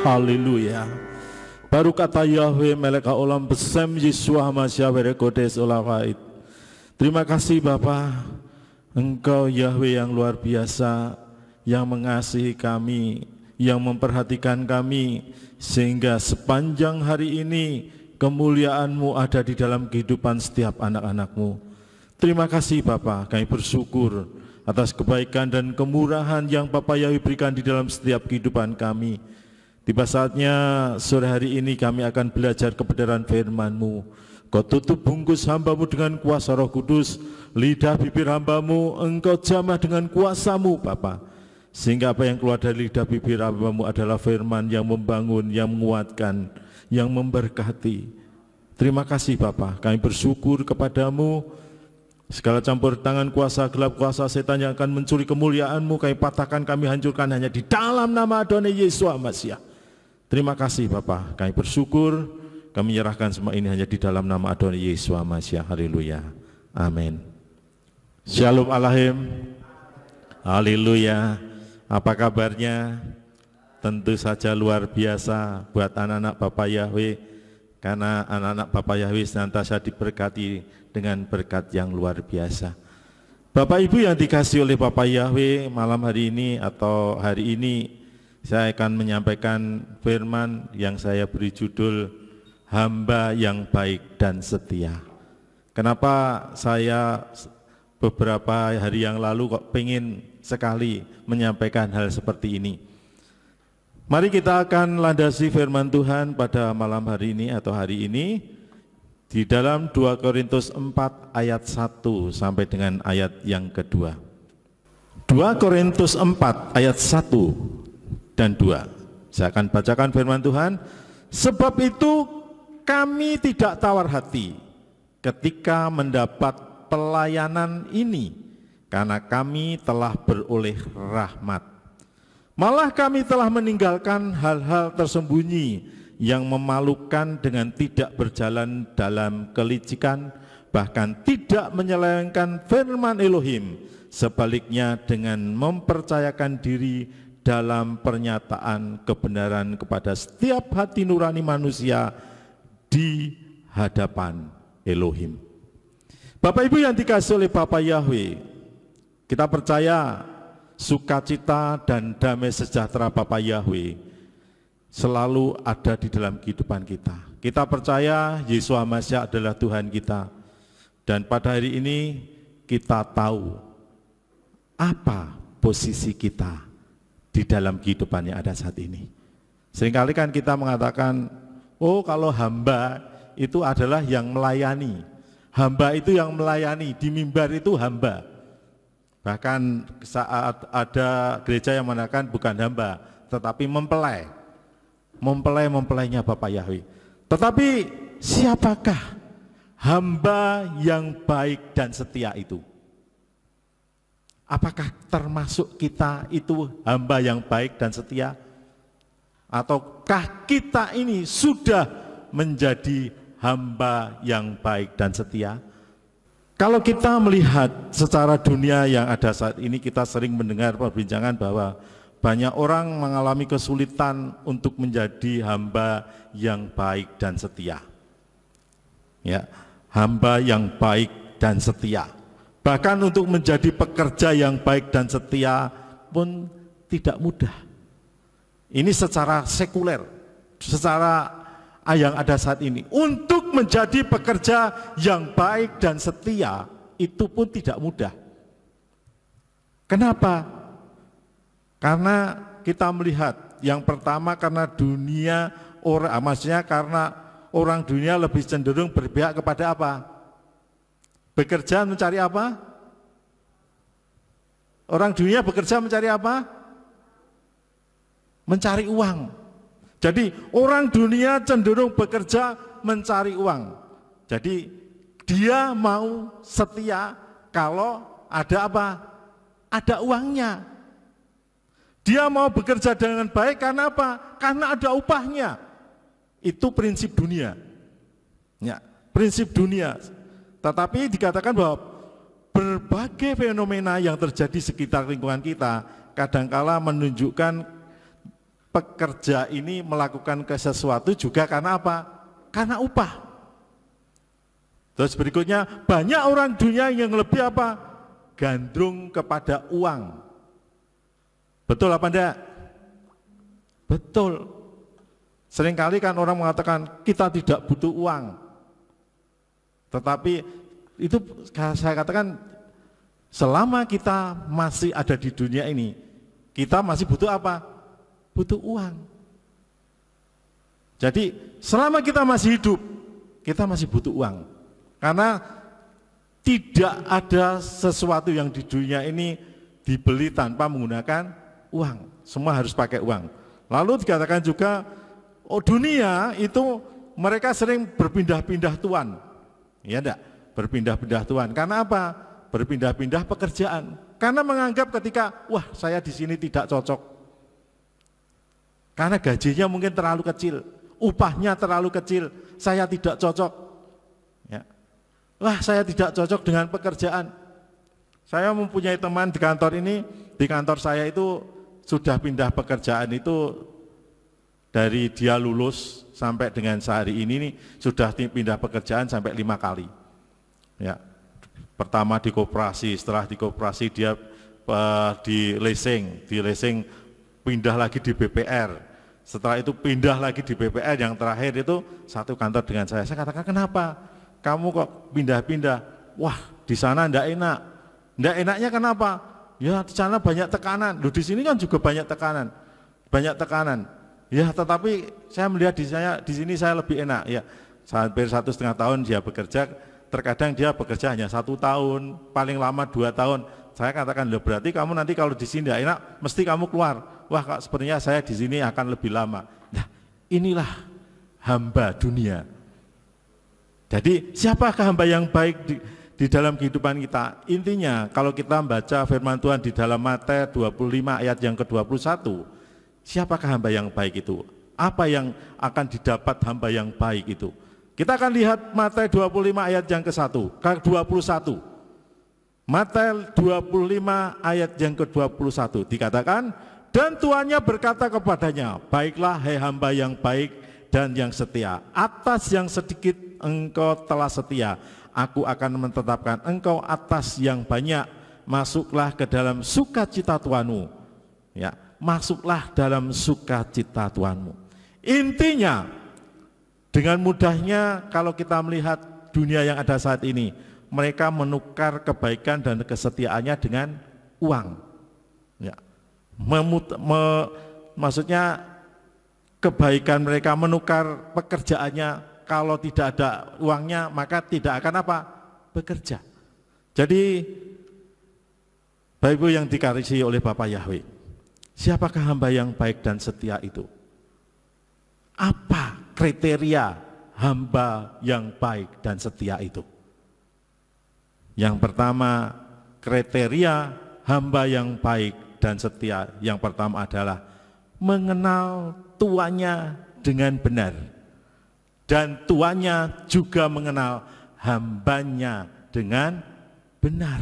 Haleluya. Baru kata Yahweh meleka olam besem Yeshua Masya berekodes olawait. Terima kasih Bapa, Engkau Yahweh yang luar biasa, yang mengasihi kami, yang memperhatikan kami, sehingga sepanjang hari ini kemuliaan-Mu ada di dalam kehidupan setiap anak-anak-Mu. Terima kasih Bapa, kami bersyukur atas kebaikan dan kemurahan yang Bapa Yahweh berikan di dalam setiap kehidupan kami. Tiba saatnya sore hari ini kami akan belajar kebenaran firman-Mu. Kau tutup bungkus hamba-Mu dengan kuasa Roh Kudus, lidah bibir hamba-Mu Engkau jamah dengan kuasa-Mu Bapa, sehingga apa yang keluar dari lidah bibir hamba-Mu adalah firman yang membangun, yang menguatkan, yang memberkati. Terima kasih Bapa, kami bersyukur kepadamu. Segala campur tangan kuasa gelap, kuasa setan yang akan mencuri kemuliaan-Mu, kami patahkan, kami hancurkan hanya di dalam nama Adonai Yesus Masya. Terima kasih Bapa, kami bersyukur, kami menyerahkan semua ini hanya di dalam nama Adonai Yesus Masya. Haleluya, amin. Shalom Alahim. Haleluya. Apa kabarnya? Tentu saja luar biasa buat anak-anak Bapak Yahweh, karena anak-anak Bapak Yahweh senantiasa diberkati dengan berkat yang luar biasa. Bapak Ibu yang dikasihi oleh Bapak Yahweh, malam hari ini atau hari ini saya akan menyampaikan firman yang saya beri judul Hamba yang Baik dan Setia. Kenapa saya beberapa hari yang lalu kok pengen sekali menyampaikan hal seperti ini? Mari kita akan landasi firman Tuhan pada malam hari ini atau hari ini di dalam 2 Korintus 4 ayat 1 sampai dengan ayat yang kedua. 2 Korintus 4 ayat 1 dan 2. Saya akan bacakan firman Tuhan. Sebab itu kami tidak tawar hati ketika mendapat pelayanan ini, karena kami telah beroleh rahmat. Malah kami telah meninggalkan hal-hal tersembunyi yang memalukan dengan tidak berjalan dalam kelicikan, bahkan tidak menyelewengkan firman Elohim, sebaliknya dengan mempercayakan diri dalam pernyataan kebenaran kepada setiap hati nurani manusia di hadapan Elohim. Bapak Ibu yang dikasihi oleh Bapak Yahweh, kita percaya sukacita dan damai sejahtera Bapak Yahweh selalu ada di dalam kehidupan kita. Kita percaya Yeshua Masya adalah Tuhan kita. Dan pada hari ini kita tahu apa posisi kita di dalam kehidupan yang ada saat ini. Seringkali kan kita mengatakan, oh kalau hamba itu adalah yang melayani. Hamba itu yang melayani, di mimbar itu hamba. Bahkan saat ada gereja yang mengatakan bukan hamba, tetapi mempelai. Mempelainya Bapak Yahweh. Tetapi siapakah hamba yang baik dan setia itu? Apakah termasuk kita itu hamba yang baik dan setia? Ataukah kita ini sudah menjadi hamba yang baik dan setia? Kalau kita melihat secara dunia yang ada saat ini, kita sering mendengar perbincangan bahwa banyak orang mengalami kesulitan untuk menjadi hamba yang baik dan setia. Ya, hamba yang baik dan setia. Bahkan untuk menjadi pekerja yang baik dan setia pun tidak mudah. Ini secara sekuler, secara yang ada saat ini. Untuk menjadi pekerja yang baik dan setia itu pun tidak mudah. Kenapa? Karena kita melihat yang pertama karena dunia maksudnya karena orang dunia lebih cenderung berpihak kepada apa? Bekerja mencari apa? Orang dunia bekerja mencari apa? Mencari uang. Jadi orang dunia cenderung bekerja mencari uang. Jadi dia mau setia kalau ada apa? Ada uangnya. Dia mau bekerja dengan baik karena apa? Karena ada upahnya. Itu prinsip dunia. Ya, prinsip dunia. Tetapi dikatakan bahwa berbagai fenomena yang terjadi sekitar lingkungan kita kadangkala menunjukkan pekerja ini melakukan sesuatu juga karena apa? Karena upah. Terus berikutnya, banyak orang dunia yang lebih apa? Gandrung kepada uang. Betul apa enggak? Betul. Seringkali kan orang mengatakan kita tidak butuh uang. Tetapi itu saya katakan selama kita masih ada di dunia ini, kita masih butuh apa? Butuh uang. Jadi selama kita masih hidup, kita masih butuh uang. Karena tidak ada sesuatu yang di dunia ini dibeli tanpa menggunakan uang. Semua harus pakai uang. Lalu dikatakan juga, oh dunia itu mereka sering berpindah-pindah tuan. Ya enggak? Berpindah-pindah tuan. Karena apa? Berpindah-pindah pekerjaan. Karena menganggap ketika, wah saya di sini tidak cocok. Karena gajinya mungkin terlalu kecil, upahnya terlalu kecil, saya tidak cocok. Ya. Wah saya tidak cocok dengan pekerjaan. Saya mempunyai teman di kantor ini, di kantor saya itu sudah pindah pekerjaan itu dari dia lulus sampai dengan sehari ini nih, sudah pindah pekerjaan sampai 5 kali. Ya. Pertama di koperasi, setelah di koperasi dia di leasing pindah lagi di BPR. Setelah itu pindah lagi di BPR, yang terakhir itu satu kantor dengan saya. Saya katakan, kenapa? Kamu kok pindah-pindah? Wah, di sana enggak enak. Enggak enaknya kenapa? Ya, di sana banyak tekanan. Loh, di sini kan juga banyak tekanan. Banyak tekanan. Ya, tetapi saya melihat di sini saya lebih enak. Ya, hampir 1,5 tahun dia bekerja. Terkadang dia bekerja hanya 1 tahun, paling lama 2 tahun. Saya katakan, loh berarti kamu nanti kalau di sini tidak enak, mesti kamu keluar. Wah, kak, sepertinya saya di sini akan lebih lama. Nah, inilah hamba dunia. Jadi siapakah hamba yang baik di dalam kehidupan kita? Intinya kalau kita membaca firman Tuhan di dalam Matius 25 ayat yang ke-21, siapakah hamba yang baik itu? Apa yang akan didapat hamba yang baik itu? Kita akan lihat Matius 25 ayat yang ke-1, ke-21. Matius 25 ayat yang ke-21 dikatakan, dan tuannya berkata kepadanya, baiklah hai hamba yang baik dan yang setia, atas yang sedikit engkau telah setia, aku akan menetapkan engkau atas yang banyak, masuklah ke dalam sukacita Tuanmu. Ya, masuklah dalam sukacita Tuanmu. Intinya, dengan mudahnya kalau kita melihat dunia yang ada saat ini, mereka menukar kebaikan dan kesetiaannya dengan uang. Ya. Maksudnya kebaikan mereka menukar pekerjaannya, kalau tidak ada uangnya maka tidak akan apa? Bekerja. Jadi Bapak Ibu yang dikasihi oleh Bapak Yahweh, siapakah hamba yang baik dan setia itu? Apa kriteria hamba yang baik dan setia itu? Yang pertama, kriteria hamba yang baik dan setia yang pertama adalah mengenal tuannya dengan benar, dan tuannya juga mengenal hambanya dengan benar.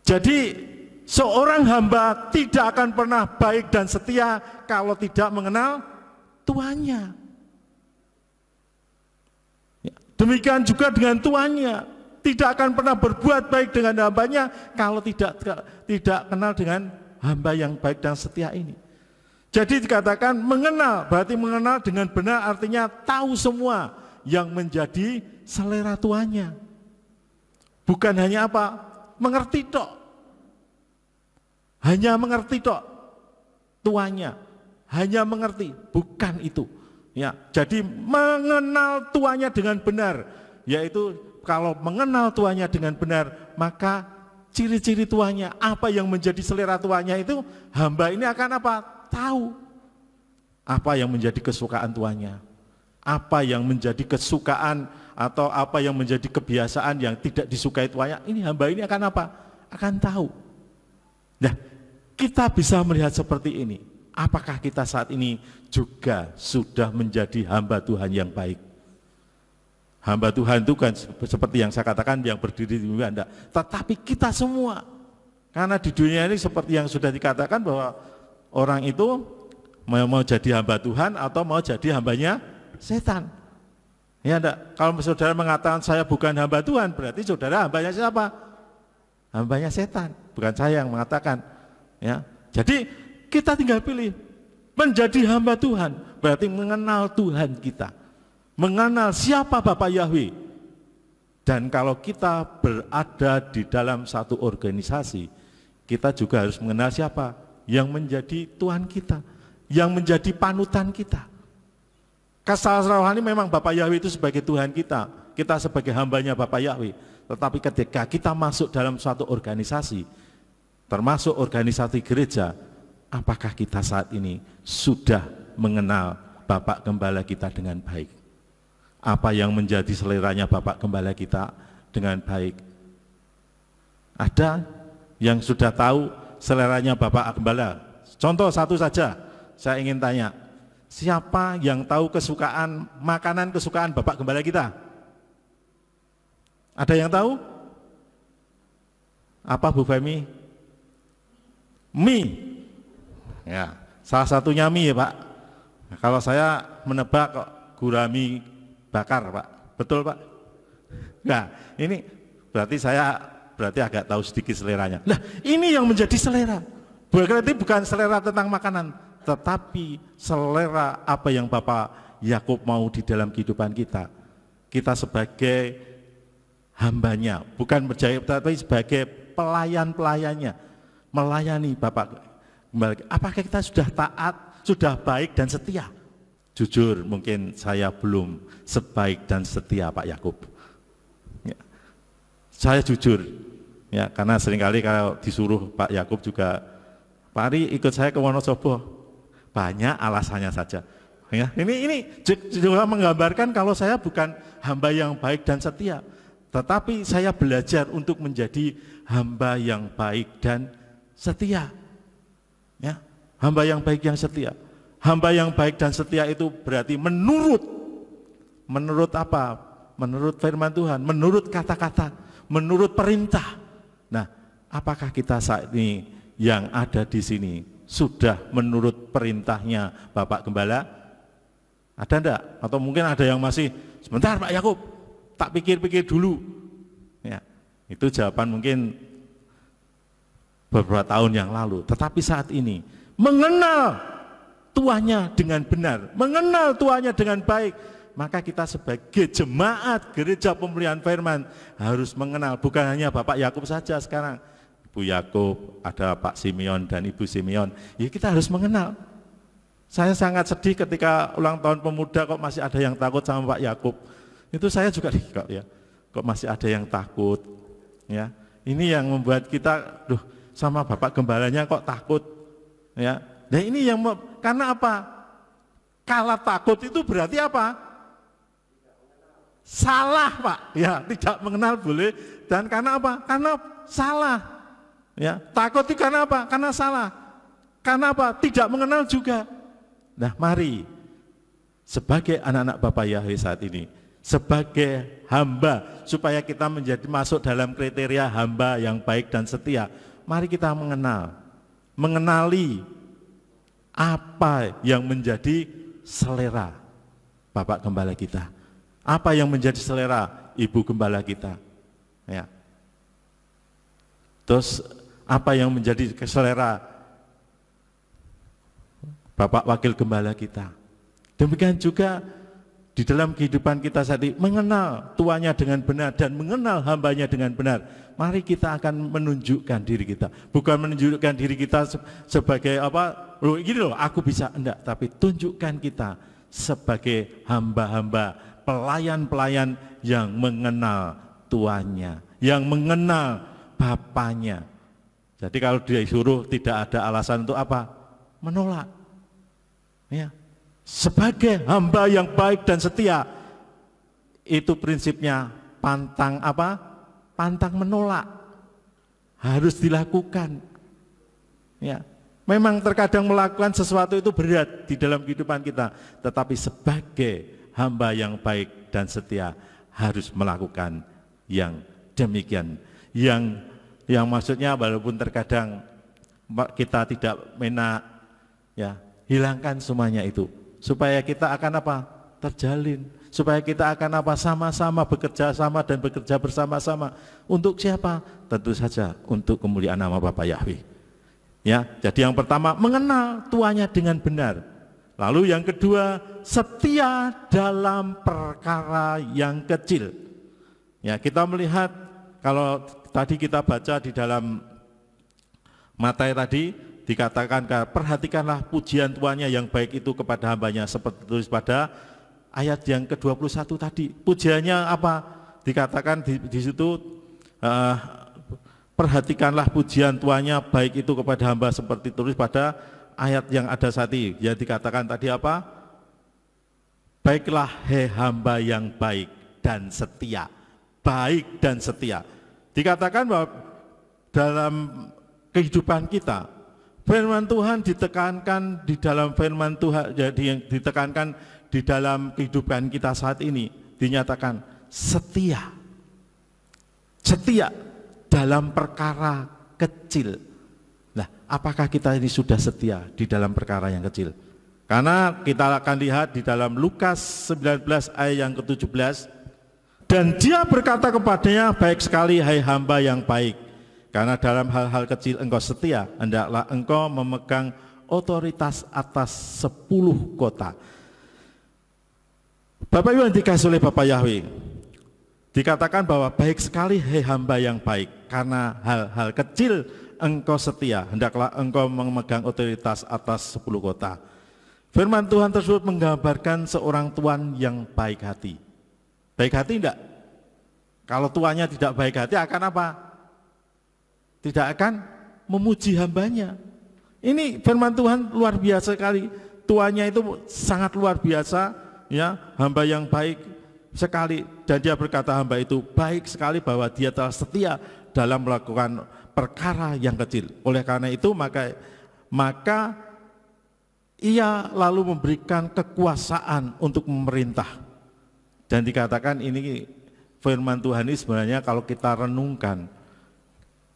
Jadi seorang hamba tidak akan pernah baik dan setia kalau tidak mengenal tuannya. Demikian juga dengan tuannya, tidak akan pernah berbuat baik dengan hambanya kalau tidak kenal dengan hamba yang baik dan setia ini. Jadi dikatakan mengenal, berarti mengenal dengan benar artinya tahu semua yang menjadi selera tuannya. Bukan hanya apa? Mengerti tok. Hanya mengerti tok tuannya. Hanya mengerti, bukan itu. Ya, jadi mengenal tuannya dengan benar, yaitu kalau mengenal tuannya dengan benar, maka ciri-ciri tuannya, apa yang menjadi selera tuannya itu, hamba ini akan apa? Tahu apa yang menjadi kesukaan tuannya, apa yang menjadi kesukaan atau apa yang menjadi kebiasaan yang tidak disukai tuannya, ini hamba ini akan apa? Akan tahu. Nah, kita bisa melihat seperti ini. Apakah kita saat ini juga sudah menjadi hamba Tuhan yang baik? Hamba Tuhan itu kan seperti yang saya katakan, yang berdiri di dunia enggak, tetapi kita semua. Karena di dunia ini seperti yang sudah dikatakan bahwa orang itu mau jadi hamba Tuhan atau mau jadi hambanya setan. Ya enggak, kalau saudara mengatakan saya bukan hamba Tuhan, berarti saudara hambanya siapa? Hambanya setan, bukan saya yang mengatakan. Ya, jadi kita tinggal pilih. Menjadi hamba Tuhan berarti mengenal Tuhan kita, mengenal siapa Bapak Yahweh. Dan kalau kita berada di dalam satu organisasi, kita juga harus mengenal siapa yang menjadi Tuhan kita, yang menjadi panutan kita. Secara rohani memang Bapak Yahweh itu sebagai Tuhan kita, kita sebagai hambanya Bapak Yahweh. Tetapi ketika kita masuk dalam suatu organisasi, termasuk organisasi gereja, apakah kita saat ini sudah mengenal Bapak Gembala kita dengan baik? Apa yang menjadi seleranya Bapak Gembala kita dengan baik? Ada yang sudah tahu seleranya Bapak Gembala? Contoh satu saja, saya ingin tanya, siapa yang tahu makanan kesukaan Bapak Gembala kita? Ada yang tahu? Apa Bu Femi? Mie. Ya, salah satunya mie ya Pak. Nah, kalau saya menebak kok gurami bakar Pak, betul Pak? Nah, ini berarti agak tahu sedikit seleranya. Nah, ini yang menjadi selera. Berarti bukan selera tentang makanan, tetapi selera apa yang Bapak Yakub mau di dalam kehidupan kita. Kita sebagai hambanya, bukan berjaya, tapi sebagai pelayan-pelayannya, melayani Bapak. Apakah kita sudah taat, sudah baik dan setia? Jujur, mungkin saya belum sebaik dan setia Pak Yakub. Ya. Saya jujur, ya, karena seringkali kalau disuruh Pak Yakub juga, Pak Ari ikut saya ke Wonosobo, banyak alasannya saja. Ya, ini juga menggambarkan kalau saya bukan hamba yang baik dan setia, tetapi saya belajar untuk menjadi hamba yang baik dan setia. Ya, hamba yang baik yang setia. Hamba yang baik dan setia itu berarti menurut apa? Menurut firman Tuhan, menurut kata-kata, menurut perintah. Nah, apakah kita saat ini yang ada di sini sudah menurut perintahnya Bapak Gembala? Ada enggak? Atau mungkin ada yang masih, sebentar Pak Yakub, tak pikir-pikir dulu. Ya, itu jawaban mungkin beberapa tahun yang lalu. Tetapi saat ini mengenal tuannya dengan benar, mengenal tuannya dengan baik, maka kita sebagai jemaat gereja pemulihan firman harus mengenal, bukan hanya Bapak Yakub saja sekarang, Ibu Yakub, ada Pak Simeon dan Ibu Simeon, ya kita harus mengenal. Saya sangat sedih ketika ulang tahun pemuda kok masih ada yang takut sama Pak Yakub. Itu saya juga kok masih ada yang takut. Ya, ini yang membuat kita, sama Bapak Gembalanya kok takut. Ya, nah ini yang karena apa? Kalah takut itu berarti apa? Salah Pak. Ya, tidak mengenal boleh. Dan karena apa? Karena salah. Ya, takut itu karena apa? Karena salah. Karena apa? Tidak mengenal juga. Nah, mari sebagai anak-anak Bapak Yahweh saat ini, sebagai hamba, supaya kita masuk dalam kriteria hamba yang baik dan setia, mari kita mengenali apa yang menjadi selera Bapak Gembala kita, apa yang menjadi selera Ibu Gembala kita, ya. Terus apa yang menjadi selera Bapak Wakil Gembala kita. Demikian juga di dalam kehidupan kita saat ini, mengenal tuannya dengan benar dan mengenal hambanya dengan benar. Mari kita akan menunjukkan diri kita, bukan menunjukkan diri kita sebagai apa, gini loh, aku bisa, enggak, tapi tunjukkan kita sebagai hamba-hamba, pelayan-pelayan yang mengenal tuannya, yang mengenal bapaknya. Jadi kalau dia disuruh tidak ada alasan untuk apa? Menolak. Ya. Sebagai hamba yang baik dan setia, itu prinsipnya pantang apa? Pantang menolak, harus dilakukan. Ya, memang terkadang melakukan sesuatu itu berat di dalam kehidupan kita, tetapi sebagai hamba yang baik dan setia harus melakukan yang demikian. Yang maksudnya walaupun terkadang kita tidak Ya, hilangkan semuanya itu supaya kita akan apa? Terjalin, supaya kita akan apa? Sama-sama bekerja sama dan bekerja bersama-sama. Untuk siapa? Tentu saja untuk kemuliaan nama Bapa Yahweh. Ya, jadi yang pertama mengenal tuanya dengan benar. Lalu yang kedua, setia dalam perkara yang kecil. Ya, kita melihat kalau tadi kita baca di dalam Matius tadi dikatakan, perhatikanlah pujian tuannya yang baik itu kepada hambanya, seperti tulis pada ayat yang ke-21 tadi. Pujiannya apa? Dikatakan di situ, perhatikanlah pujian tuannya baik itu kepada hamba, seperti tulis pada ayat yang ada saat ini. Ya, dikatakan tadi apa? Baiklah hai hamba yang baik dan setia. Baik dan setia. Dikatakan bahwa dalam kehidupan kita, firman Tuhan ditekankan di dalam firman Tuhan, jadi yang ditekankan di dalam kehidupan kita saat ini, dinyatakan setia. Setia dalam perkara kecil. Nah, apakah kita ini sudah setia di dalam perkara yang kecil? Karena kita akan lihat di dalam Lukas 19 ayat yang ke-17, dan dia berkata kepadanya, baik sekali hai hamba yang baik, karena dalam hal-hal kecil engkau setia, hendaklah engkau memegang otoritas atas 10 kota. Bapak Ibu yang dikasihi oleh Bapak Yahweh, dikatakan bahwa baik sekali hai hamba yang baik, karena hal-hal kecil engkau setia, hendaklah engkau memegang otoritas atas 10 kota. Firman Tuhan tersebut menggambarkan seorang tuan yang baik hati. Baik hati enggak? Kalau tuannya tidak baik hati akan apa? Tidak akan memuji hambanya. Ini firman Tuhan luar biasa sekali. Tuannya itu sangat luar biasa, ya, hamba yang baik sekali. Dan dia berkata hamba itu baik sekali bahwa dia telah setia dalam melakukan perkara yang kecil. Oleh karena itu maka ia lalu memberikan kekuasaan untuk memerintah. Dan dikatakan ini firman Tuhan ini sebenarnya kalau kita renungkan,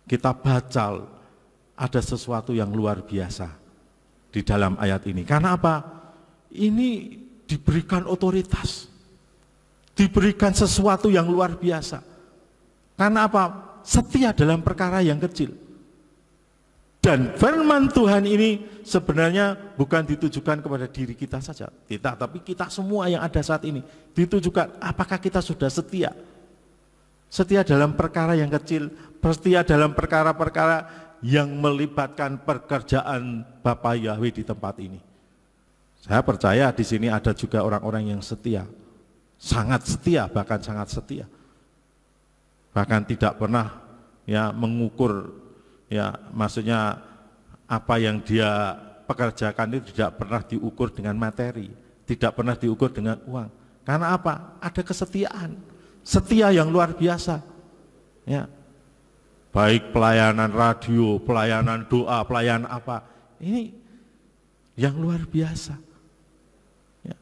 kita baca, ada sesuatu yang luar biasa di dalam ayat ini. Karena apa? Ini diberikan otoritas, diberikan sesuatu yang luar biasa. Karena apa? Setia dalam perkara yang kecil. Dan firman Tuhan ini sebenarnya bukan ditujukan kepada diri kita saja, tapi kita semua yang ada saat ini ditujukan apakah kita sudah setia. Setia dalam perkara yang kecil, setia dalam perkara-perkara yang melibatkan pekerjaan Bapa Yahweh di tempat ini. Saya percaya di sini ada juga orang-orang yang setia, sangat setia, bahkan sangat setia. Bahkan tidak pernah ya mengukur, ya maksudnya apa yang dia pekerjakan itu tidak pernah diukur dengan materi, tidak pernah diukur dengan uang. Karena apa? Ada kesetiaan, setia yang luar biasa. Ya, baik pelayanan radio, pelayanan doa, pelayanan apa, ini yang luar biasa. Ya,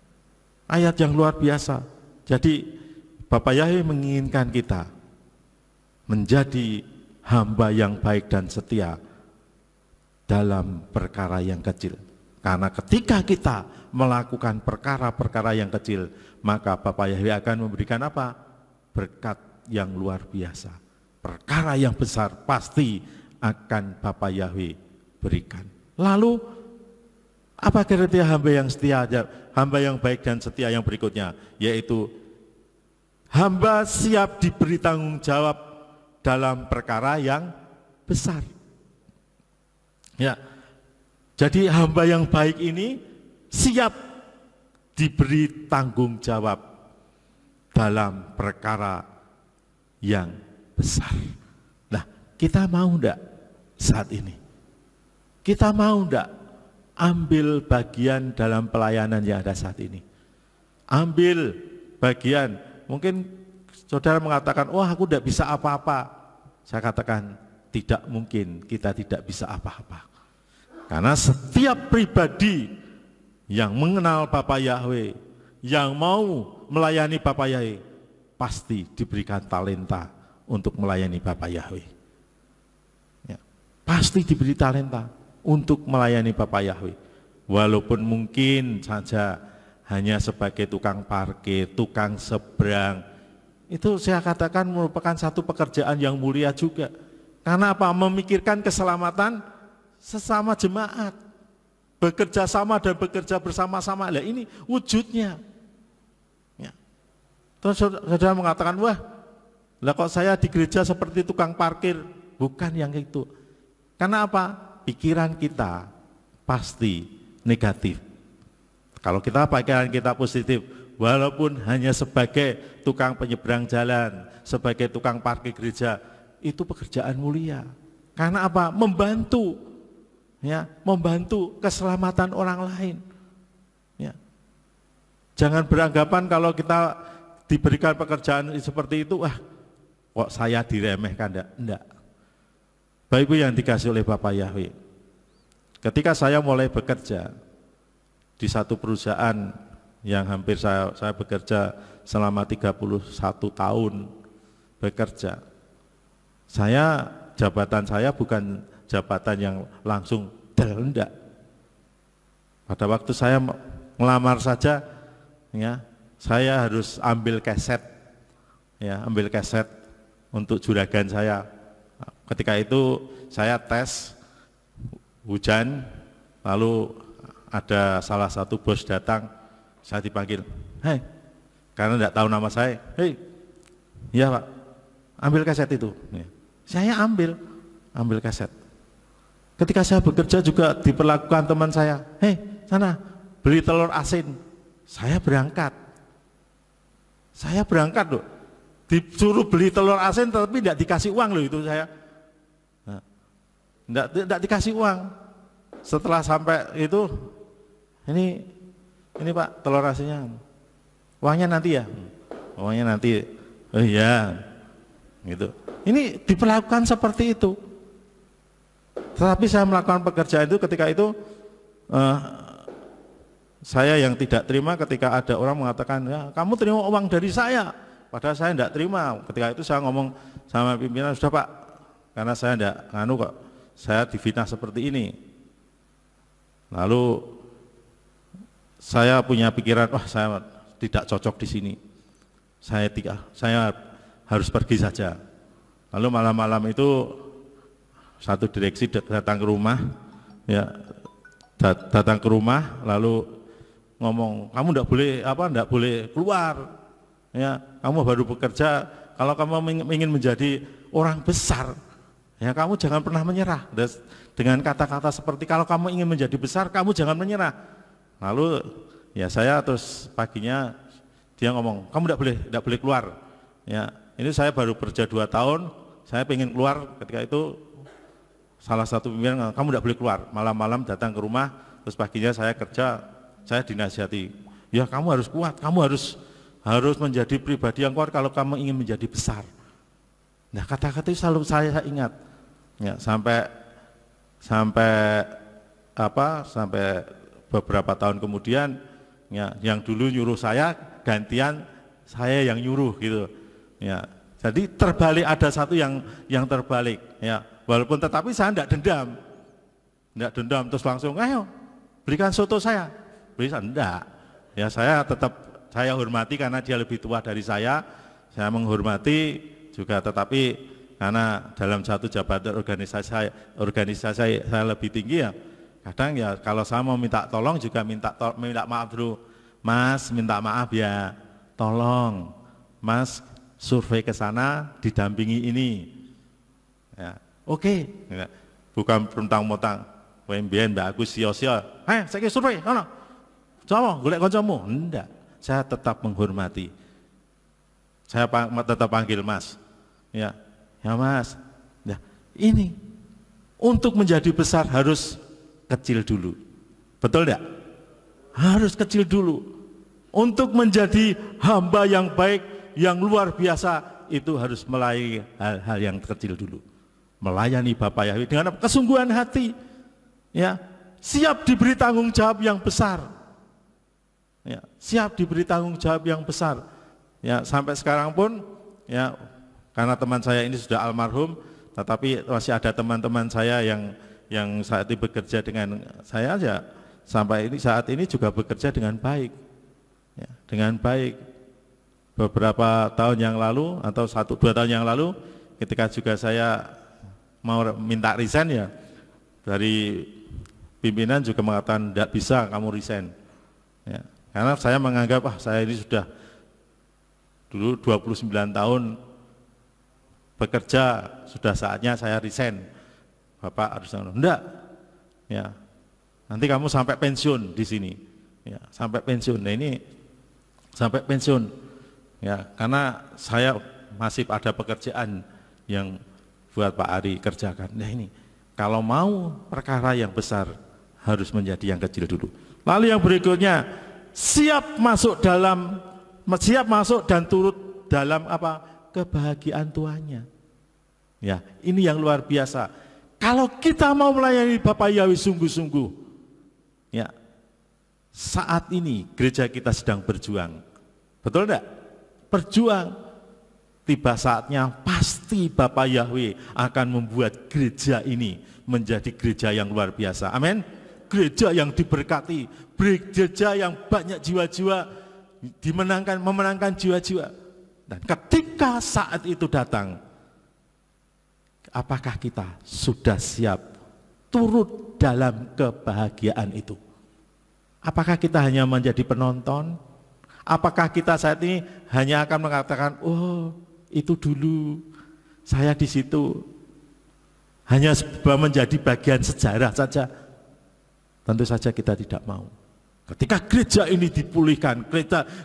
ayat yang luar biasa. Jadi Bapak Yahweh menginginkan kita menjadi hamba yang baik dan setia dalam perkara yang kecil. Karena ketika kita melakukan perkara-perkara yang kecil, maka Bapak Yahweh akan memberikan apa? Berkat yang luar biasa. Perkara yang besar pasti akan Bapak Yahweh berikan. Lalu apa kriteria hamba yang setia, hamba yang baik dan setia yang berikutnya? Yaitu hamba siap diberi tanggung jawab dalam perkara yang besar. Ya, jadi hamba yang baik ini siap diberi tanggung jawab dalam perkara yang besar. Nah, kita mau enggak saat ini? Kita mau enggak ambil bagian dalam pelayanan yang ada saat ini? Ambil bagian, mungkin saudara mengatakan, wah aku tidak bisa apa-apa. Saya katakan, tidak mungkin kita tidak bisa apa-apa. Karena setiap pribadi yang mengenal Bapa Yahweh, yang mau melayani Bapa Yahweh, pasti diberikan talenta untuk melayani Bapa Yahweh. Ya, pasti diberi talenta untuk melayani Bapa Yahweh. walaupun mungkin saja hanya sebagai tukang parkir, tukang seberang, itu saya katakan merupakan satu pekerjaan yang mulia juga. Karena apa? Memikirkan keselamatan sesama jemaat, bekerja sama dan bekerja bersama-sama. Lah ini wujudnya. Ya. Terus saudara mengatakan, wah, lah kok saya di gereja seperti tukang parkir? Bukan yang itu. Karena apa? Pikiran kita pasti negatif. Kalau pikiran kita positif, walaupun hanya sebagai tukang penyeberang jalan, sebagai tukang parkir gereja, itu pekerjaan mulia. Karena apa? Membantu. Ya, membantu keselamatan orang lain. Ya. Jangan beranggapan kalau kita diberikan pekerjaan seperti itu, wah, kok saya diremehkan? Enggak. Bapak Ibu yang dikasih oleh Bapak Yahweh, ketika saya mulai bekerja di satu perusahaan yang hampir saya bekerja selama 31 tahun bekerja, jabatan saya bukan jabatan yang langsung enggak. Pada waktu saya melamar saja, ya, saya harus ambil keset, ya, ambil keset untuk juragan saya. Ketika itu saya tes, hujan, lalu ada salah satu bos datang, saya dipanggil, hei, karena enggak tahu nama saya, hei, ya Pak, ambil keset itu. Ya. Saya ambil keset. Ketika saya bekerja juga diperlakukan teman saya, hei sana beli telur asin, saya berangkat loh, disuruh beli telur asin tapi tidak dikasih uang loh itu saya, tidak dikasih uang. Setelah sampai itu, ini Pak telur asinnya, uangnya nanti ya, uangnya nanti, oh iya, gitu. Ini diperlakukan seperti itu. Tetapi saya melakukan pekerjaan itu ketika itu saya yang tidak terima ketika ada orang mengatakan, ya kamu terima uang dari saya, padahal saya tidak terima. Ketika itu saya ngomong sama pimpinan, sudah Pak, karena saya tidak nganu kok, saya difitnah seperti ini. Lalu saya punya pikiran, wah saya tidak cocok di sini, saya harus pergi saja. Lalu malam-malam itu satu direksi datang ke rumah, ya, datang ke rumah, lalu ngomong, kamu enggak boleh keluar, ya, kamu baru bekerja, kalau kamu ingin menjadi orang besar, ya kamu jangan pernah menyerah. Dengan kata-kata seperti kalau kamu ingin menjadi besar, kamu jangan menyerah. Lalu ya saya terus paginya dia ngomong, kamu enggak boleh keluar, ya, ini saya baru kerja 2 tahun, saya pengen keluar. Ketika itu salah satu pimpinan, kamu tidak boleh keluar, malam-malam datang ke rumah, terus paginya saya kerja, saya dinasihati, ya kamu harus kuat, kamu harus menjadi pribadi yang kuat kalau kamu ingin menjadi besar. Nah kata-kata itu selalu saya ingat, ya, sampai beberapa tahun kemudian, ya, yang dulu nyuruh saya, gantian saya yang nyuruh gitu, ya. Jadi terbalik, ada satu yang terbalik, ya. Walaupun tetapi saya tidak dendam, terus langsung, ayo berikan soto saya, enggak. Ya saya hormati karena dia lebih tua dari saya menghormati juga, tetapi karena dalam satu jabatan organisasi saya lebih tinggi, ya kadang ya kalau saya mau minta tolong juga minta maaf dulu, Mas minta maaf ya, tolong Mas survei ke sana didampingi ini, ya. Oke, bukan mentang-mentang WMBN Mbak Agus sio-sio, saya survei, coba golek kancamu, enggak. Saya tetap menghormati, saya tetap panggil Mas, ya Mas. Nah, ini untuk menjadi besar harus kecil dulu, betul enggak? Harus kecil dulu. Untuk menjadi hamba yang baik, yang luar biasa, itu harus melayani hal-hal yang kecil dulu. Melayani Bapak Yahweh dengan kesungguhan hati, ya, siap diberi tanggung jawab yang besar, ya, siap diberi tanggung jawab yang besar, ya. Sampai sekarang pun, ya, karena teman saya ini sudah almarhum, tetapi masih ada teman-teman saya yang saat ini bekerja dengan saya, ya, sampai saat ini juga bekerja dengan baik, ya, dengan baik. Beberapa tahun yang lalu atau 1-2 tahun yang lalu, ketika juga saya mau minta resign, ya dari pimpinan juga mengatakan tidak bisa kamu resign, ya, karena saya menganggap saya ini sudah dulu 29 tahun bekerja, sudah saatnya saya resign. Bapak harus enggak, ya, nanti kamu sampai pensiun di sini, ya, sampai pensiun. Nah ini sampai pensiun, ya, karena saya masih ada pekerjaan yang buat Pak Ari kerjakan. Nah ini kalau mau perkara yang besar harus menjadi yang kecil dulu. Lalu yang berikutnya, siap masuk dan turut dalam apa? Kebahagiaan tuannya. Ya, ini yang luar biasa. Kalau kita mau melayani Bapak Yahweh sungguh-sungguh, ya, saat ini gereja kita sedang berjuang. Betul enggak? Berjuang. Tiba saatnya pasti Bapak Yahweh akan membuat gereja ini menjadi gereja yang luar biasa. Amin. Gereja yang diberkati, gereja yang banyak jiwa-jiwa memenangkan jiwa-jiwa. Dan ketika saat itu datang, apakah kita sudah siap turut dalam kebahagiaan itu? Apakah kita hanya menjadi penonton? Apakah kita saat ini hanya akan mengatakan, oh itu dulu, saya di situ, hanya menjadi bagian sejarah saja? Tentu saja kita tidak mau. Ketika gereja ini dipulihkan,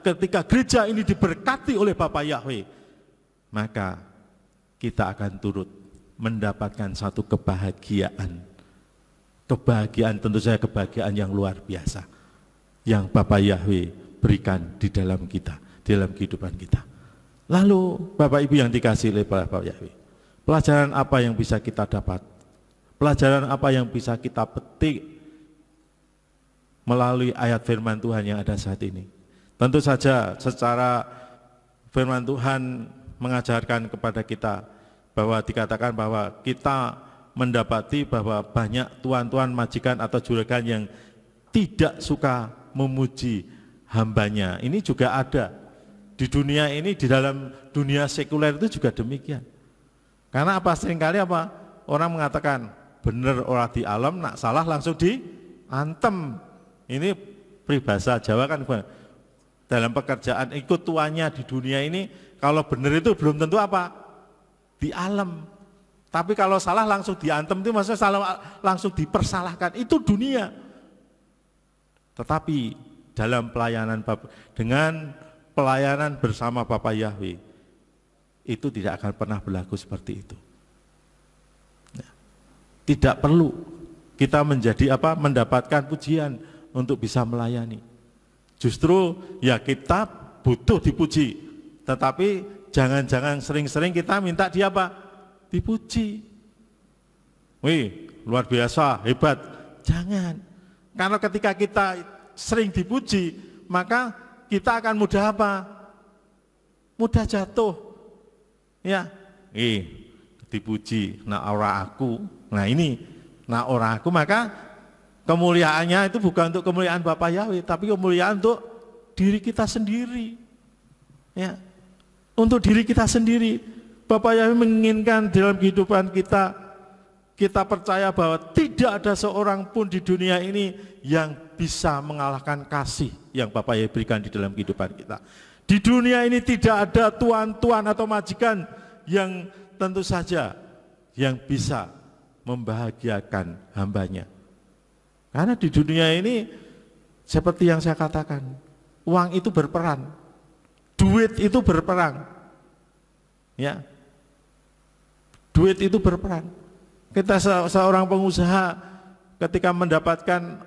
ketika gereja ini diberkati oleh Bapak Yahweh, maka kita akan turut mendapatkan satu kebahagiaan. Kebahagiaan, tentu saja kebahagiaan yang luar biasa yang Bapak Yahweh berikan di dalam kita, di dalam kehidupan kita. Lalu Bapak Ibu yang dikasihi oleh Bapak Yahweh, pelajaran apa yang bisa kita dapat? Pelajaran apa yang bisa kita petik melalui ayat firman Tuhan yang ada saat ini? Tentu saja secara firman Tuhan mengajarkan kepada kita bahwa dikatakan bahwa kita mendapati bahwa banyak tuan-tuan, majikan atau juragan yang tidak suka memuji hambanya. Ini juga ada di dunia ini, di dalam dunia sekuler itu juga demikian. Karena apa? Seringkali apa? Orang mengatakan bener orang di alam, nak salah langsung diantem. Ini peribahasa Jawa kan, dalam pekerjaan ikut tuannya di dunia ini, kalau benar itu belum tentu apa? Di alam. Tapi kalau salah langsung diantem, itu maksudnya salah langsung dipersalahkan, itu dunia. Tetapi dalam pelayanan dengan pelayanan bersama Bapak Yahweh, itu tidak akan pernah berlaku seperti itu. Tidak perlu kita menjadi apa? Mendapatkan pujian untuk bisa melayani. Justru ya kita butuh dipuji, tetapi jangan-jangan sering-sering kita minta dia apa? Dipuji. Wih, luar biasa, hebat. Jangan. Karena ketika kita sering dipuji, maka kita akan mudah apa? Mudah jatuh. Ya, dipuji, nah ora aku. Nah ini, nah ora aku, maka kemuliaannya itu bukan untuk kemuliaan Bapak Yahweh, tapi kemuliaan untuk diri kita sendiri. Ya, untuk diri kita sendiri. Bapak Yahweh menginginkan dalam kehidupan kita, kita percaya bahwa tidak ada seorang pun di dunia ini yang bisa mengalahkan kasih yang Bapak Yahweh berikan di dalam kehidupan kita. Di dunia ini tidak ada tuan-tuan atau majikan yang tentu saja yang bisa membahagiakan hambanya. Karena di dunia ini seperti yang saya katakan, uang itu berperan, duit itu berperan, ya, duit itu berperan. Kita seorang pengusaha ketika mendapatkan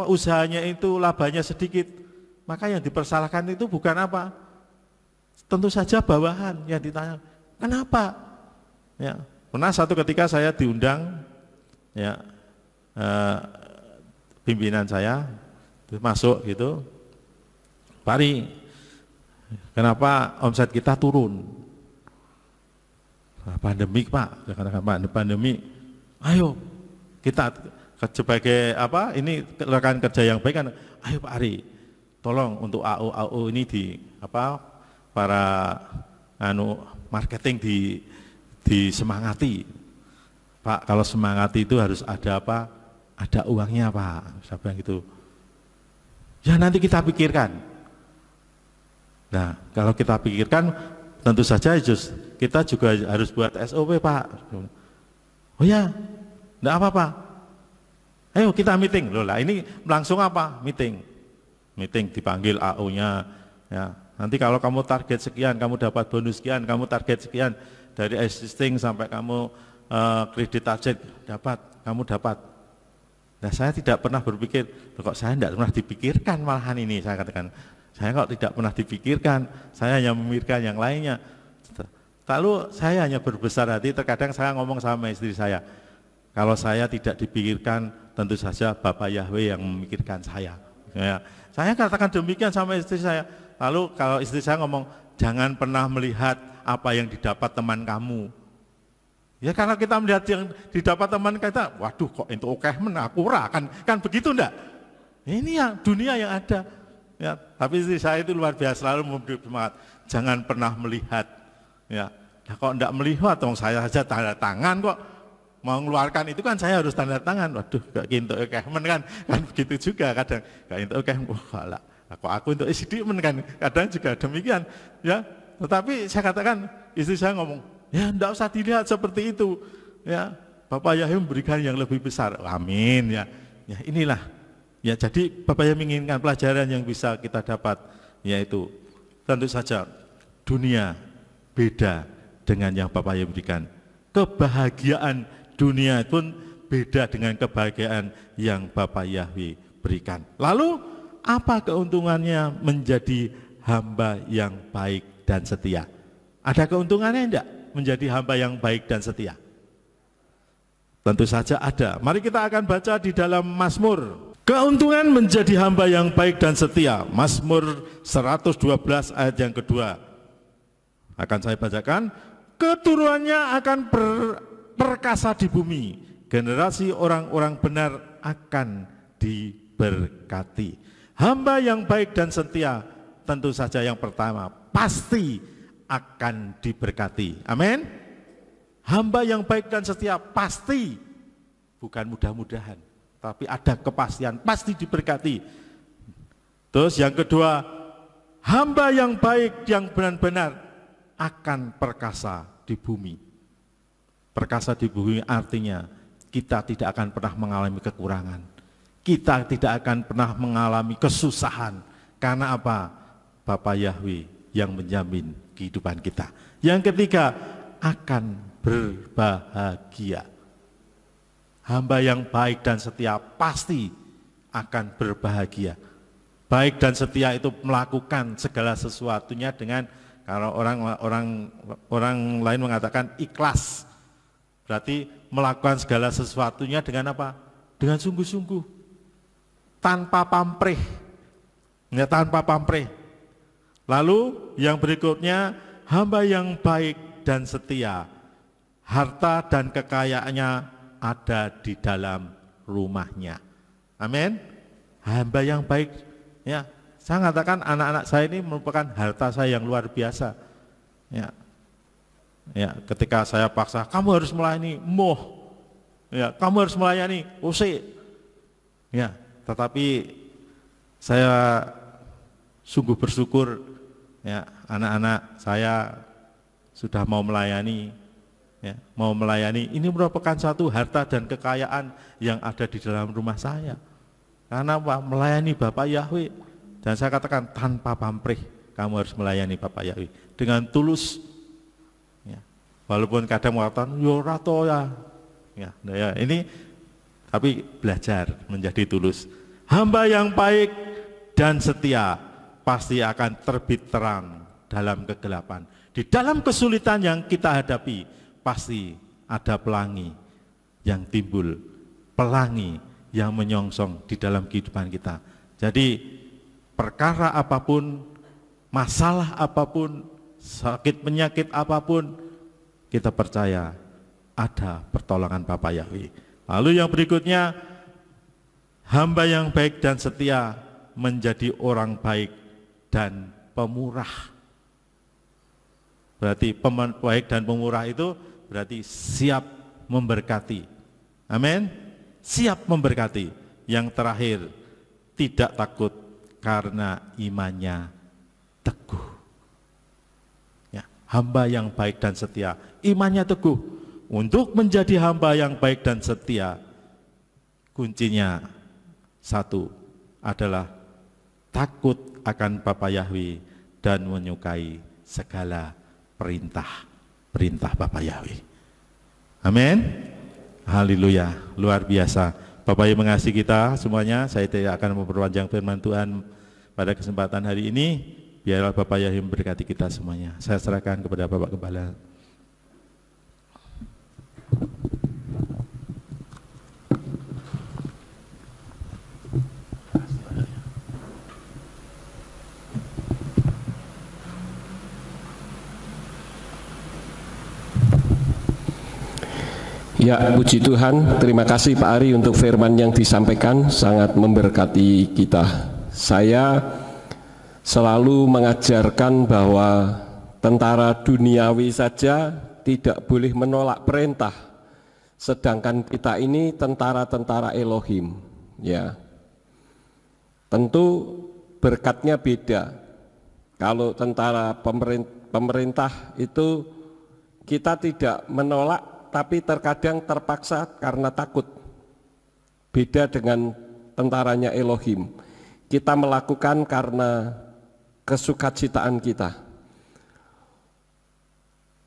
usahanya itu labanya sedikit, maka yang dipersalahkan itu bukan apa? Tentu saja bawahan yang ditanya, kenapa? Ya, pernah satu ketika saya diundang, ya. Pimpinan saya masuk gitu, Pak Ari, kenapa omset kita turun? Nah, pandemi Pak, katakan Pak, pandemi, ayo kita sebagai apa? Ini rekan kerja yang baik kan. Ayo Pak Ari, tolong untuk AO ini di apa? Para marketing disemangati. Pak, kalau semangati itu harus ada apa? Ada uangnya Pak. Saya bilang gitu. Ya nanti kita pikirkan. Nah, kalau kita pikirkan, tentu saja kita juga harus buat SOP Pak. Oh ya, enggak apa-apa. Ayo kita meeting. Loh lah, ini langsung apa? Meeting dipanggil AO-nya. Ya, nanti kalau kamu target sekian, kamu dapat bonus sekian, kamu target sekian dari existing sampai kamu kredit target kamu dapat. Nah, saya tidak pernah berpikir, kok saya tidak pernah dipikirkan malahan ini, saya katakan. Saya kok tidak pernah dipikirkan, saya hanya memikirkan yang lainnya. Lalu saya hanya berbesar hati, terkadang saya ngomong sama istri saya, kalau saya tidak dipikirkan, tentu saja Bapak Yahweh yang memikirkan saya. Ya, saya katakan demikian sama istri saya. Lalu kalau istri saya ngomong, jangan pernah melihat apa yang didapat teman kamu. Ya karena kita melihat yang didapat teman kita, waduh kok itu oke menakura, kan begitu enggak? Ini yang dunia yang ada. Ya, tapi istri saya itu luar biasa, selalu memberi semangat, jangan pernah melihat. Ya, nah, kok enggak melihat, saya saja tanda tangan kok, mau mengeluarkan itu kan saya harus tanda tangan. Waduh, gak gitu kan begitu juga kadang. Gak gitu wah, aku untuk SDM kan kadang juga demikian. Ya, tetapi saya katakan, istri saya ngomong, ya enggak usah dilihat seperti itu. Ya, Bapak Yahweh memberikan yang lebih besar. Amin ya. Ya inilah. Ya jadi Bapak Yahweh menginginkan pelajaran yang bisa kita dapat, yaitu tentu saja dunia beda dengan yang Bapak Yahweh berikan. Kebahagiaan dunia pun beda dengan kebahagiaan yang Bapak Yahweh berikan. Lalu apa keuntungannya menjadi hamba yang baik dan setia? Ada keuntungannya enggak menjadi hamba yang baik dan setia? Tentu saja ada. Mari kita akan baca di dalam Mazmur. Keuntungan menjadi hamba yang baik dan setia. Mazmur 112 ayat yang kedua. Akan saya bacakan. Keturunannya akan perkasa di bumi. Generasi orang-orang benar akan diberkati. Hamba yang baik dan setia, tentu saja yang pertama, pasti akan diberkati. Amin. Hamba yang baik dan setia pasti, bukan mudah-mudahan, tapi ada kepastian, pasti diberkati. Terus yang kedua, hamba yang baik yang benar-benar akan perkasa di bumi. Perkasa di bumi artinya kita tidak akan pernah mengalami kekurangan. Kita tidak akan pernah mengalami kesusahan. Karena apa? Bapak Yahweh yang menjamin kehidupan kita. Yang ketiga, akan berbahagia. Hamba yang baik dan setia pasti akan berbahagia. Baik dan setia itu melakukan segala sesuatunya dengan, kalau orang lain mengatakan ikhlas. Berarti melakukan segala sesuatunya dengan apa? Dengan sungguh-sungguh. Tanpa pamrih. Ya, tanpa pamrih. Lalu yang berikutnya, hamba yang baik dan setia, harta dan kekayaannya ada di dalam rumahnya. Amin. Hamba yang baik, ya, saya katakan anak-anak saya ini merupakan harta saya yang luar biasa. Ya, ketika saya paksa, kamu harus melayani ya, kamu harus melayani ya, tetapi saya sungguh bersyukur, ya, anak-anak saya sudah mau melayani, ya, mau melayani. Ini merupakan satu harta dan kekayaan yang ada di dalam rumah saya. Karena apa? Melayani Bapak Yahweh. Dan saya katakan tanpa pamrih, kamu harus melayani Bapak Yahweh dengan tulus. Ya. Walaupun kadang mengatakan, yo rato ya, ya, ini tapi belajar menjadi tulus. Hamba yang baik dan setia pasti akan terbit terang dalam kegelapan. Di dalam kesulitan yang kita hadapi, pasti ada pelangi yang timbul, pelangi yang menyongsong di dalam kehidupan kita. Jadi perkara apapun, masalah apapun, sakit penyakit apapun, kita percaya ada pertolongan Bapak Yahweh. Lalu yang berikutnya, Hamba yang baik dan setia menjadi orang baik dan pemurah. Berarti baik dan pemurah itu berarti siap memberkati. Amin. Siap memberkati. Yang terakhir, tidak takut karena imannya teguh. Ya, hamba yang baik dan setia, imannya teguh. Untuk menjadi hamba yang baik dan setia, kuncinya satu adalah takut akan Bapa Yahweh dan menyukai segala perintah Bapa Yahweh. Amin. Haleluya, luar biasa. Bapak Ibu mengasihi kita semuanya. Saya tidak akan memperpanjang firman Tuhan pada kesempatan hari ini. Biarlah Bapak Yahweh memberkati kita semuanya. Saya serahkan kepada Bapak Gembala. Ya, puji Tuhan, terima kasih Pak Ari untuk firman yang disampaikan, sangat memberkati kita. Saya selalu mengajarkan bahwa tentara duniawi saja tidak boleh menolak perintah, sedangkan kita ini tentara-tentara Elohim. Ya, tentu berkatnya beda. Kalau tentara pemerintah itu kita tidak menolak, tapi terkadang terpaksa karena takut. Beda dengan tentaranya Elohim. Kita melakukan karena kesukacitaan kita.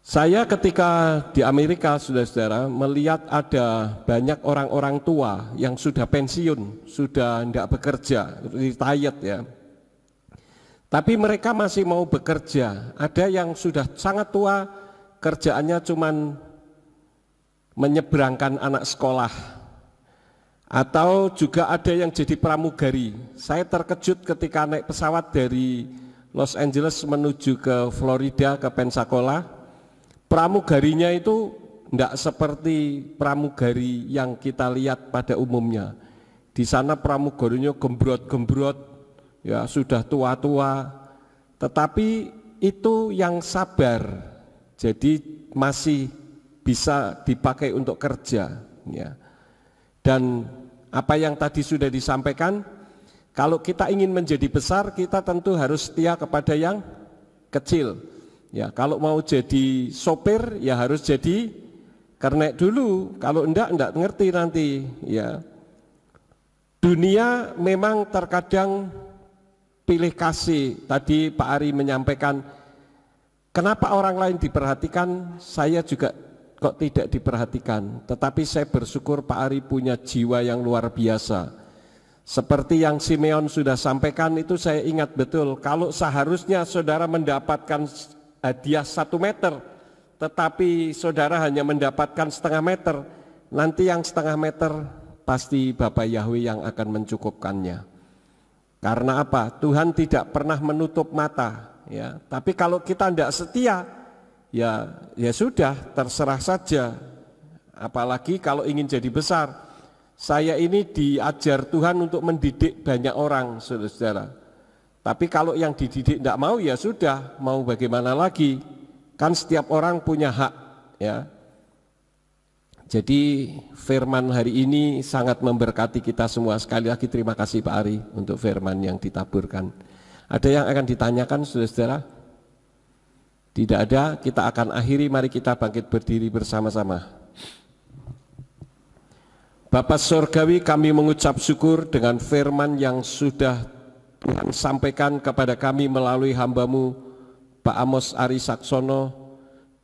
Saya ketika di Amerika, saudara-saudara, melihat ada banyak orang-orang tua yang sudah pensiun, sudah tidak bekerja, retired ya. Tapi mereka masih mau bekerja. Ada yang sudah sangat tua, kerjaannya cuman menyeberangkan anak sekolah, atau juga ada yang jadi pramugari. Saya terkejut ketika naik pesawat dari Los Angeles menuju ke Florida, ke Pensacola. Pramugarinya itu tidak seperti pramugari yang kita lihat pada umumnya. Di sana pramugarinya gembrot-gembrot, ya sudah tua-tua, tetapi itu yang sabar, jadi masih bisa dipakai untuk kerja, ya. Dan apa yang tadi sudah disampaikan, kalau kita ingin menjadi besar, kita tentu harus setia kepada yang kecil. Ya, kalau mau jadi sopir, ya harus jadi kernek dulu. Kalau enggak ngerti nanti. Ya, dunia memang terkadang pilih kasih. Tadi Pak Ari menyampaikan, kenapa orang lain diperhatikan, saya juga kok tidak diperhatikan. Tetapi saya bersyukur Pak Ari punya jiwa yang luar biasa. Seperti yang Simeon sudah sampaikan, itu saya ingat betul. Kalau seharusnya saudara mendapatkan hadiah 1 meter, tetapi saudara hanya mendapatkan setengah meter, nanti yang setengah meter pasti Bapak Yahweh yang akan mencukupkannya. Karena apa? Tuhan tidak pernah menutup mata, ya. Tapi kalau kita tidak setia, ya sudah, terserah saja. Apalagi kalau ingin jadi besar. Saya ini diajar Tuhan untuk mendidik banyak orang, saudara-saudara. Tapi kalau yang dididik tidak mau, ya sudah, mau bagaimana lagi? Kan setiap orang punya hak, ya. Jadi firman hari ini sangat memberkati kita semua. Sekali lagi terima kasih Pak Ari untuk firman yang ditaburkan. Ada yang akan ditanyakan, saudara-saudara? Tidak ada, kita akan akhiri, mari kita bangkit berdiri bersama-sama. Bapa Surgawi, kami mengucap syukur dengan firman yang sudah Tuhan sampaikan kepada kami melalui hamba-Mu Pak Amos Ari Saksono.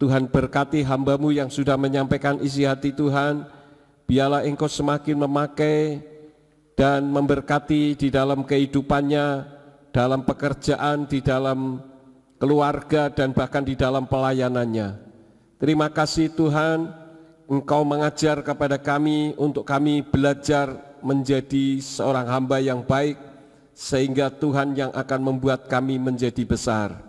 Tuhan berkati hamba-Mu yang sudah menyampaikan isi hati Tuhan. Biarlah Engkau semakin memakai dan memberkati di dalam kehidupannya, dalam pekerjaan, di dalam keluarga, dan bahkan di dalam pelayanannya. Terima kasih Tuhan, Engkau mengajar kepada kami untuk kami belajar menjadi seorang hamba yang baik, sehingga Tuhan yang akan membuat kami menjadi besar.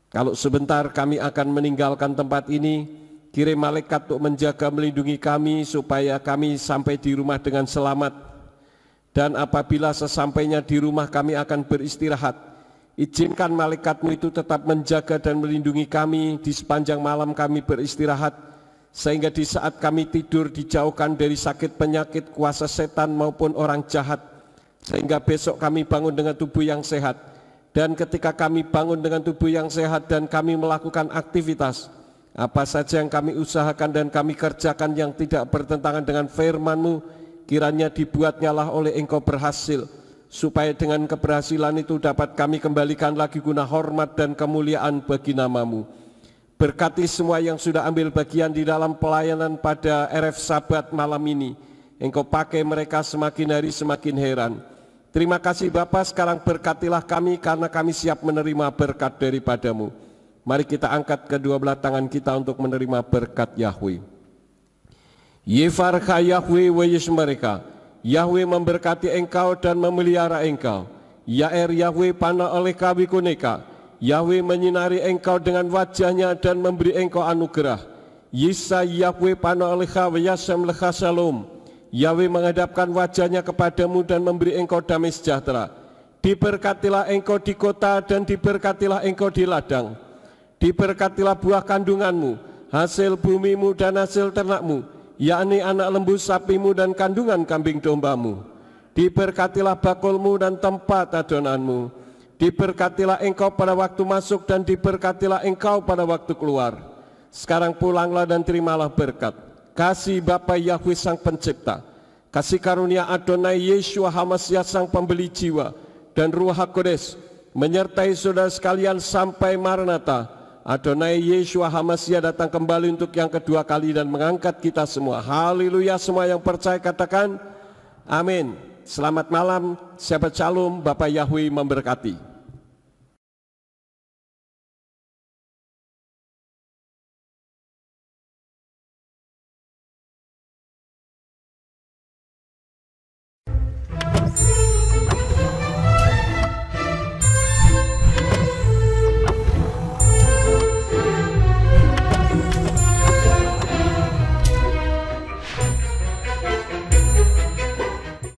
Kalau sebentar kami akan meninggalkan tempat ini, kirim malaikat untuk menjaga melindungi kami supaya kami sampai di rumah dengan selamat. Dan apabila sesampainya di rumah kami akan beristirahat, izinkan malaikat-Mu itu tetap menjaga dan melindungi kami di sepanjang malam kami beristirahat, sehingga di saat kami tidur dijauhkan dari sakit penyakit, kuasa setan maupun orang jahat, sehingga besok kami bangun dengan tubuh yang sehat. Dan ketika kami bangun dengan tubuh yang sehat dan kami melakukan aktivitas, apa saja yang kami usahakan dan kami kerjakan yang tidak bertentangan dengan firman-Mu, kiranya dibuatnyalah oleh Engkau berhasil, supaya dengan keberhasilan itu dapat kami kembalikan lagi guna hormat dan kemuliaan bagi nama-Mu. Berkati semua yang sudah ambil bagian di dalam pelayanan pada RF Sabat malam ini. Engkau pakai mereka semakin hari semakin heran. Terima kasih Bapa, sekarang berkatilah kami karena kami siap menerima berkat daripada-Mu. Mari kita angkat kedua belah tangan kita untuk menerima berkat Yahweh. Yefarcha Yahweh wayes mereka. Yahweh memberkati engkau dan memelihara engkau. Yaer Yahweh pana oleh kawi kuneka. Yahweh menyinari engkau dengan wajahnya dan memberi engkau anugerah. Yisa Yahweh pana oleh kawi yasem lecha shalom. Yahweh menghadapkan wajahnya kepadamu dan memberi engkau damai sejahtera. Diberkatilah engkau di kota dan diberkatilah engkau di ladang. Diberkatilah buah kandunganmu, hasil bumimu dan hasil ternakmu, yakni anak lembu sapimu dan kandungan kambing dombamu. Diberkatilah bakulmu dan tempat adonanmu. Diberkatilah engkau pada waktu masuk dan diberkatilah engkau pada waktu keluar. Sekarang pulanglah dan terimalah berkat. Kasih Bapa Yahweh Sang Pencipta, kasih karunia Adonai Yeshua HaMashiach Sang Pembeli Jiwa, dan Ruach HaKodes menyertai saudara sekalian sampai Maranatha. Adonai Yeshua HaMashiach datang kembali untuk yang kedua kali dan mengangkat kita semua. Haleluya, semua yang percaya katakan amin. Selamat malam, Shabbat Shalom, Bapak Yahweh memberkati.